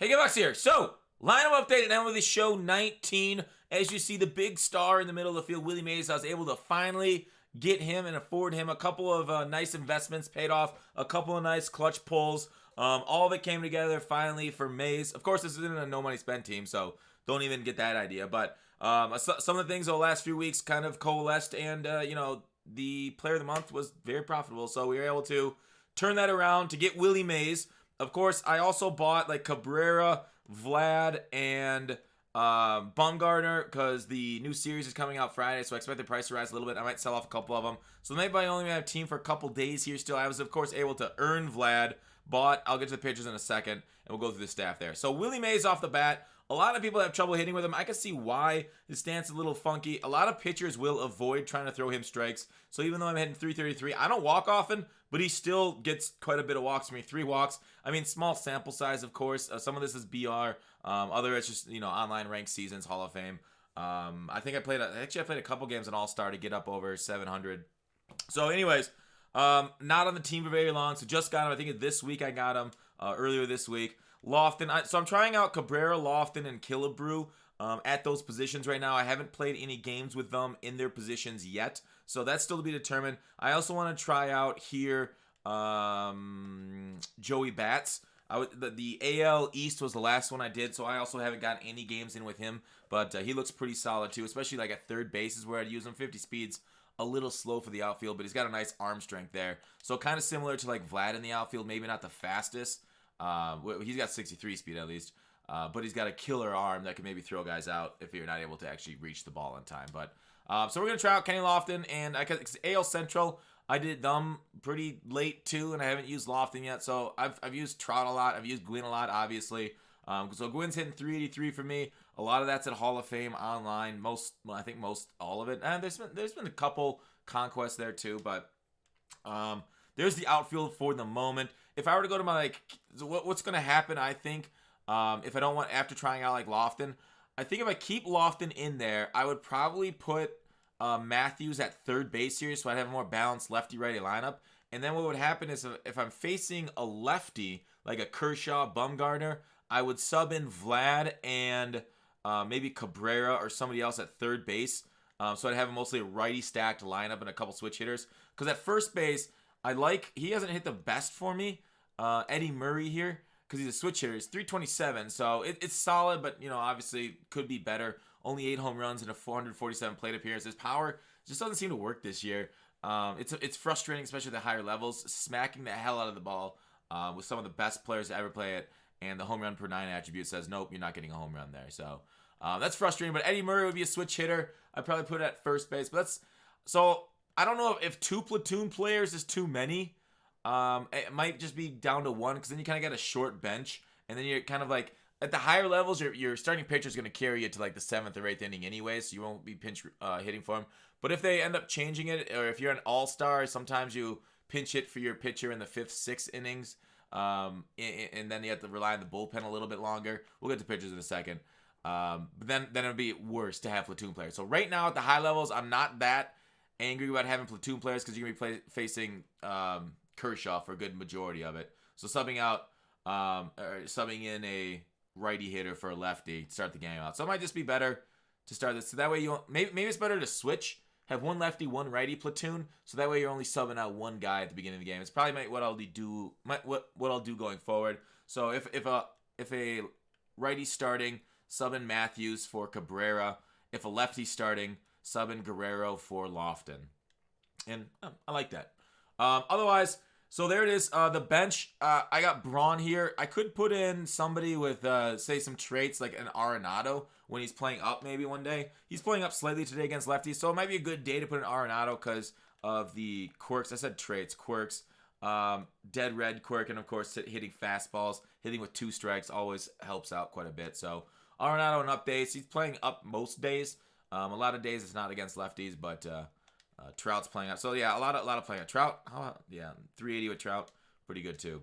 Hey, Gavox here. So, lineup update and MLB Show 19. As you see, the big star in the middle of the field, Willie Mays. I was able to finally get him and afford him a couple of nice investments paid off, a couple of nice clutch pulls. All of it came together finally for Mays. Of course, this isn't a no money spent team, so don't even get that idea. But some of the things over the last few weeks kind of coalesced, and the player of the month was very profitable. So we were able to turn that around to get Willie Mays. Of course, I also bought like Cabrera, Vlad, and Bumgarner because the new series is coming out Friday, so I expect the price to rise a little bit. I might sell off a couple of them. So maybe I only have a team for a couple days here still. I was, of course, able to earn Vlad, bought. I'll get to the pitchers in a second, and we'll go through the staff there. So Willie Mays off the bat. A lot of people have trouble hitting with him. I can see why. His stance is a little funky. A lot of pitchers will avoid trying to throw him strikes. So even though I'm hitting 333, I don't walk often, but he still gets quite a bit of walks for me. 3 walks. I mean, small sample size, of course. Some of this is BR. Other it's just, online ranked seasons, Hall of Fame. I think I played a couple games in All-Star to get up over 700. So anyways, not on the team for very long. So just got him. I think this week I got him earlier this week. Lofton. So I'm trying out Cabrera, Lofton, and Killebrew at those positions right now. I haven't played any games with them in their positions yet, so that's still to be determined. I also want to try out here Joey Bats. The AL East was the last one I did, so I also haven't gotten any games in with him, but he looks pretty solid too, especially like at third base is where I'd use him. 50 speeds. A little slow for the outfield, but he's got a nice arm strength there. So kind of similar to like Vlad in the outfield, maybe not the fastest. He's got 63 speed at least, but he's got a killer arm that can maybe throw guys out if you're not able to actually reach the ball in time. But so we're gonna try out Kenny Lofton, and AL Central. I did them pretty late too, and I haven't used Lofton yet. So I've used Trout a lot. I've used Gwynn a lot, obviously. So Gwynn's hitting 383 for me. A lot of that's at Hall of Fame online. I think most all of it. And there's been a couple conquests there too, but there's the outfield for the moment. If I were to go to my what's going to happen, I think, if I don't want after trying out like Lofton, I think if I keep Lofton in there, I would probably put Matthews at third base here, so I'd have a more balanced lefty-righty lineup. And then what would happen is if I'm facing a lefty like a Kershaw, Bumgarner, I would sub in Vlad and maybe Cabrera or somebody else at third base. So I'd have mostly a righty stacked lineup and a couple switch hitters. Because at first base, he hasn't hit the best for me, Eddie Murray here, because he's a switch hitter. He's 327, so it's solid, but obviously could be better. Only 8 home runs and a 447 plate appearance. His power just doesn't seem to work this year. It's frustrating, especially at the higher levels, smacking the hell out of the ball with some of the best players to ever play it, and the home run per 9 attribute says nope, you're not getting a home run there. So that's frustrating. But Eddie Murray would be a switch hitter. I'd probably put it at first base, but I don't know if 2 platoon players is too many. It might just be down to 1, because then you kind of got a short bench, and then you're kind of like at the higher levels, your starting pitcher is going to carry you to like the 7th or 8th inning anyway, so you won't be pinch hitting for him. But if they end up changing it, or if you're an all-star, sometimes you pinch hit for your pitcher in the 5th, 6th innings, and then you have to rely on the bullpen a little bit longer. We'll get to pitchers in a second. But then it'll be worse to have platoon players. So right now at the high levels, I'm not that angry about having platoon players, because you're going to be facing Kershaw for a good majority of it. So subbing in a righty hitter for a lefty to start the game out. So it might just be better to start this. So that way maybe it's better to switch, have 1 lefty, 1 righty platoon. So that way you're only subbing out 1 guy at the beginning of the game. It's probably what I'll do going forward. So if a righty starting, sub in Matthews for Cabrera. If a lefty starting, sub in Guerrero for Lofton. And I like that. Otherwise, so there it is. The bench, I got Braun here. I could put in somebody with, say, some traits like an Arenado when he's playing up maybe one day. He's playing up slightly today against lefties, so it might be a good day to put an Arenado because of the quirks. I said traits, quirks. Dead red quirk, and of course hitting fastballs. Hitting with 2 strikes always helps out quite a bit. So Arenado and up days. He's playing up most days. A lot of days it's not against lefties, but Trout's playing up. So yeah, a lot of playing up. Trout, 380 with Trout, pretty good too.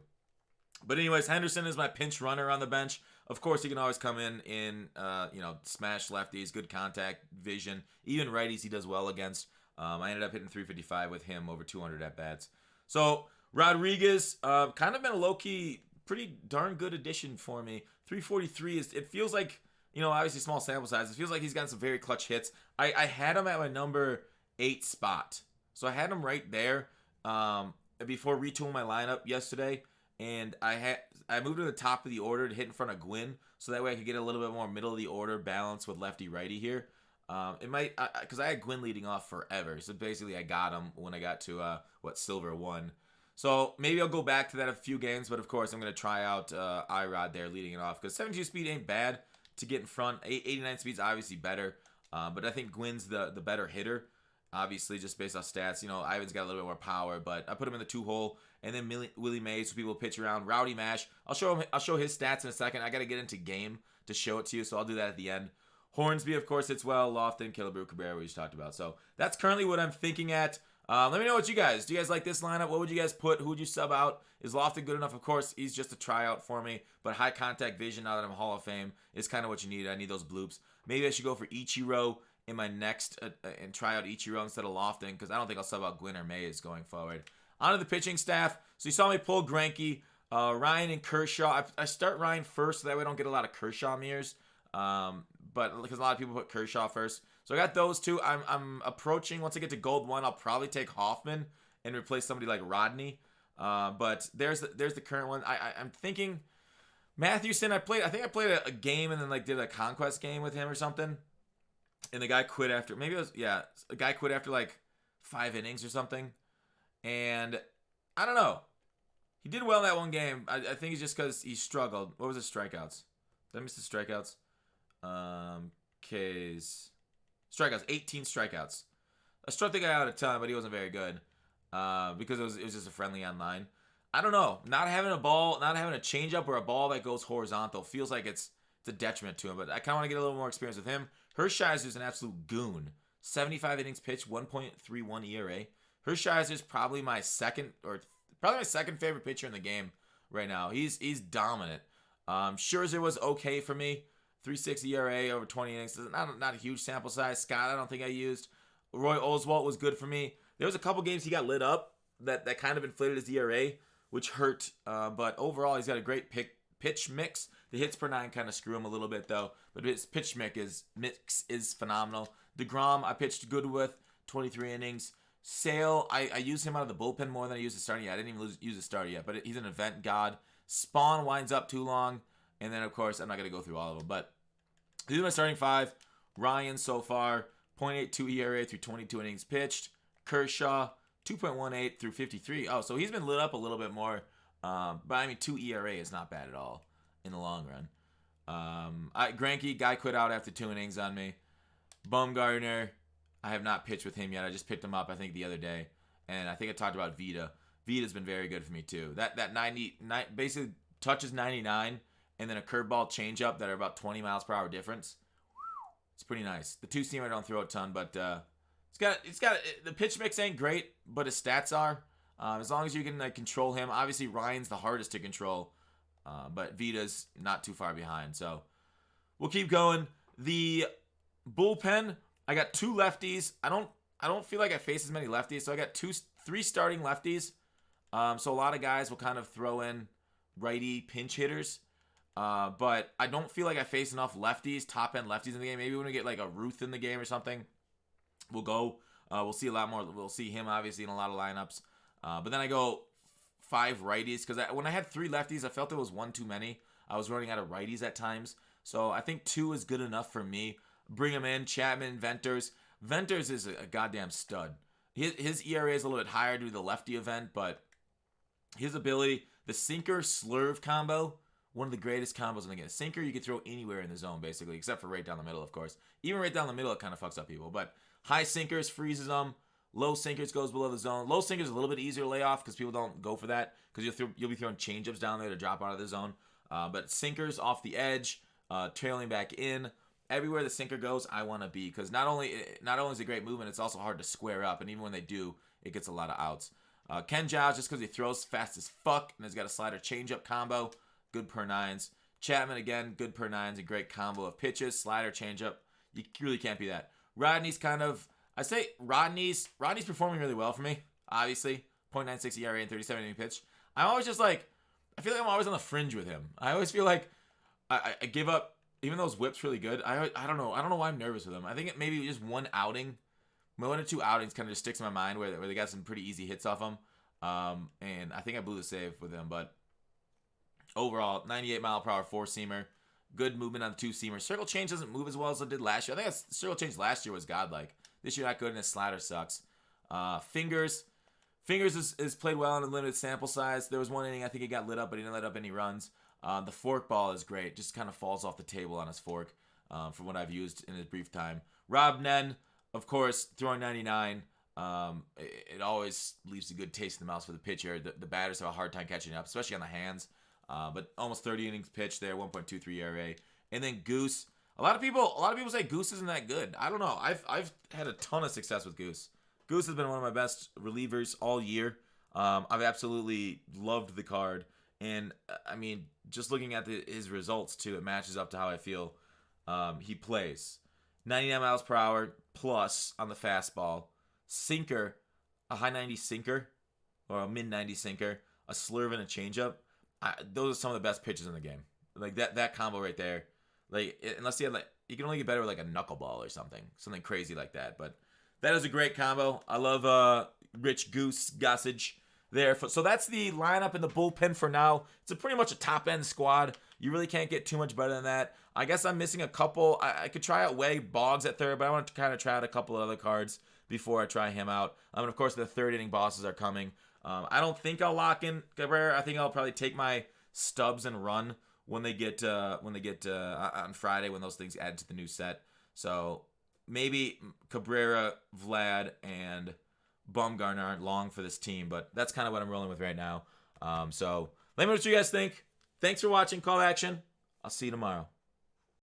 But anyways, Henderson is my pinch runner on the bench. Of course, he can always come in smash lefties, good contact, vision, even righties he does well against. I ended up hitting 355 with him over 200 at bats. So Rodriguez, kind of been a low key pretty darn good addition for me. 343 it feels like, obviously small sample size. It feels like he's gotten some very clutch hits. I had him at my number 8 spot. So I had him right there before retooling my lineup yesterday. And I moved to the top of the order to hit in front of Gwynn. So that way I could get a little bit more middle of the order balance with lefty-righty here. It might, because I had Gwynn leading off forever. So basically I got him when I got to, Silver 1. So maybe I'll go back to that a few games, but of course I'm going to try out Irod there leading it off, because 72 speed ain't bad to get in front. 89 speed's obviously better, but I think Gwynn's the better hitter, obviously, just based off stats. Ivan's got a little bit more power, but I put him in the 2-hole, and then Willie Mays, so people pitch around. Rowdy Mash, I'll show his stats in a second. I got to get into game to show it to you, so I'll do that at the end. Hornsby, of course, hits well. Lofton, Killebrew, Cabrera, we just talked about. So that's currently what I'm thinking at. Let me know what do you guys like this lineup? What would you guys put? Who would you sub out? Is Lofton good enough? Of course, he's just a tryout for me, but high contact vision now that I'm Hall of Fame is kind of what you need. I need those bloops. Maybe I should go for Ichiro in my next and try out Ichiro instead of Lofton, because I don't think I'll sub out Gwynn or Mays going forward. On to the pitching staff. So you saw me pull Greinke, Ryan, and Kershaw. I start Ryan first so that way I don't get a lot of Kershaw mirrors, but because a lot of people put Kershaw first. So I got those two. I'm approaching, once I get to gold 1, I'll probably take Hoffman and replace somebody like Rodney. But there's the current one. I'm thinking Mathewson. I think I played a game and then did a conquest game with him or something. And the guy quit after, a guy quit after 5 innings or something. And I don't know. He did well in that one game. I think it's just because he struggled. What was his strikeouts? Did I miss the strikeouts? Strikeouts, 18 strikeouts. I struck the guy out a ton, but he wasn't very good because it was just a friendly online. I don't know. Not having a changeup or a ball that goes horizontal feels like it's a detriment to him, but I kind of want to get a little more experience with him. Hershiser's an absolute goon. 75 innings pitched, 1.31 ERA. Hershiser's probably my second favorite pitcher in the game right now. He's dominant. Scherzer was okay for me. 3.6 ERA over 20 innings. Not a huge sample size. Scott, I don't think I used. Roy Oswalt was good for me. There was a couple games he got lit up that kind of inflated his ERA, which hurt. But overall, he's got a great pitch mix. The hits per 9 kind of screw him a little bit, though. But his pitch mix is phenomenal. DeGrom, I pitched good with. 23 innings. Sale, I used him out of the bullpen more than I used the starter yet. I didn't even use the starter yet, but he's an event god. Spawn winds up too long. And then, of course, I'm not going to go through all of them. But these are my starting 5. Ryan so far, 0.82 ERA through 22 innings pitched. Kershaw, 2.18 through 53. Oh, so he's been lit up a little bit more. But, 2 ERA is not bad at all in the long run. Greinke, guy quit out after 2 innings on me. Bumgarner, I have not pitched with him yet. I just picked him up, I think, the other day. And I think I talked about Vita. Vita's been very good for me, too. That 90, basically touches 99. And then a curveball changeup that are about 20 miles per hour difference. It's pretty nice. The 2-seamer I don't throw a ton, but it's got the pitch mix ain't great, but his stats are. As long as you can control him. Obviously Ryan's the hardest to control, but Vita's not too far behind. So we'll keep going. The bullpen, I got 2 lefties. I don't feel like I face as many lefties, so I got 3 starting lefties. So a lot of guys will kind of throw in righty pinch hitters. But I don't feel like I face enough lefties, top-end lefties in the game. Maybe when we get a Ruth in the game or something, we'll go. We'll see a lot more. We'll see him, obviously, in a lot of lineups. But then I go 5 righties, because when I had 3 lefties, I felt it was 1 too many. I was running out of righties at times. So I think 2 is good enough for me. Bring him in. Chapman, Venters. Venters is a goddamn stud. His ERA is a little bit higher due to the lefty event, but his ability, the sinker-slurve combo, one of the greatest combos in the game. Sinker you can throw anywhere in the zone, basically, except for right down the middle, of course. Even right down the middle, it kind of fucks up people. But high sinkers freezes them. Low sinkers goes below the zone. Low sinkers is a little bit easier to lay off because people don't go for that, because you'll be throwing changeups down there to drop out of the zone. But sinkers off the edge, trailing back in. Everywhere the sinker goes, I want to be, because not only is it great movement, it's also hard to square up. And even when they do, it gets a lot of outs. Ken Giles, just because he throws fast as fuck and has got a slider changeup combo. Good per 9s. Chapman, again, good per 9s. A great combo of pitches, slider, changeup. You really can't be that. Rodney's Rodney's performing really well for me, obviously. 0.96 ERA and 37 inning pitch. I'm always just I I feel like I'm always on the fringe with him. I always feel like I give up, even though his whip's really good. I don't know. I don't know why I'm nervous with him. I think it maybe just one outing, 1 or 2 outings kind of just sticks in my mind where they got some pretty easy hits off him. And I think I blew the save with him. But overall, 98 mile per hour 4-seamer. Good movement on the 2-seamer. Circle change doesn't move as well as it did last year. I think circle change last year was godlike. This year not good, and his slider sucks. Fingers is played well in a limited sample size. There was one inning I think he got lit up, but he didn't let up any runs. The fork ball is great. Just kind of falls off the table on his fork from what I've used in his brief time. Rob Nen, of course, throwing 99. It always leaves a good taste in the mouth for the pitcher. The batters have a hard time catching up, especially on the hands. But almost 30 innings pitched there, 1.23 ERA. And then Goose. A lot of people say Goose isn't that good. I don't know. I've had a ton of success with Goose. Goose has been one of my best relievers all year. I've absolutely loved the card. And, I mean, just looking at his results, too, it matches up to how I feel he plays. 99 miles per hour plus on the fastball. Sinker, a high 90 sinker, or a mid 90 sinker, a slurve and a changeup. Those are some of the best pitches in the game. Like, that combo right there. Like, unless he had, like, you can only get better with, like, a knuckleball or something crazy like that. But that is a great combo. I love Rich Goose Gossage there. So that's the lineup in the bullpen for now. It's pretty much a top-end squad. You really can't get too much better than that. I guess I'm missing a couple. I could try out Wade Boggs at third, but I want to kind of try out a couple of other cards before I try him out. And, of course, the third-inning bosses are coming. I don't think I'll lock in Cabrera. I think I'll probably take my stubs and run when they get on Friday when those things add to the new set. So maybe Cabrera, Vlad, and Bumgarner aren't long for this team, but that's kind of what I'm rolling with right now. So let me know what you guys think. Thanks for watching Call Action. I'll see you tomorrow.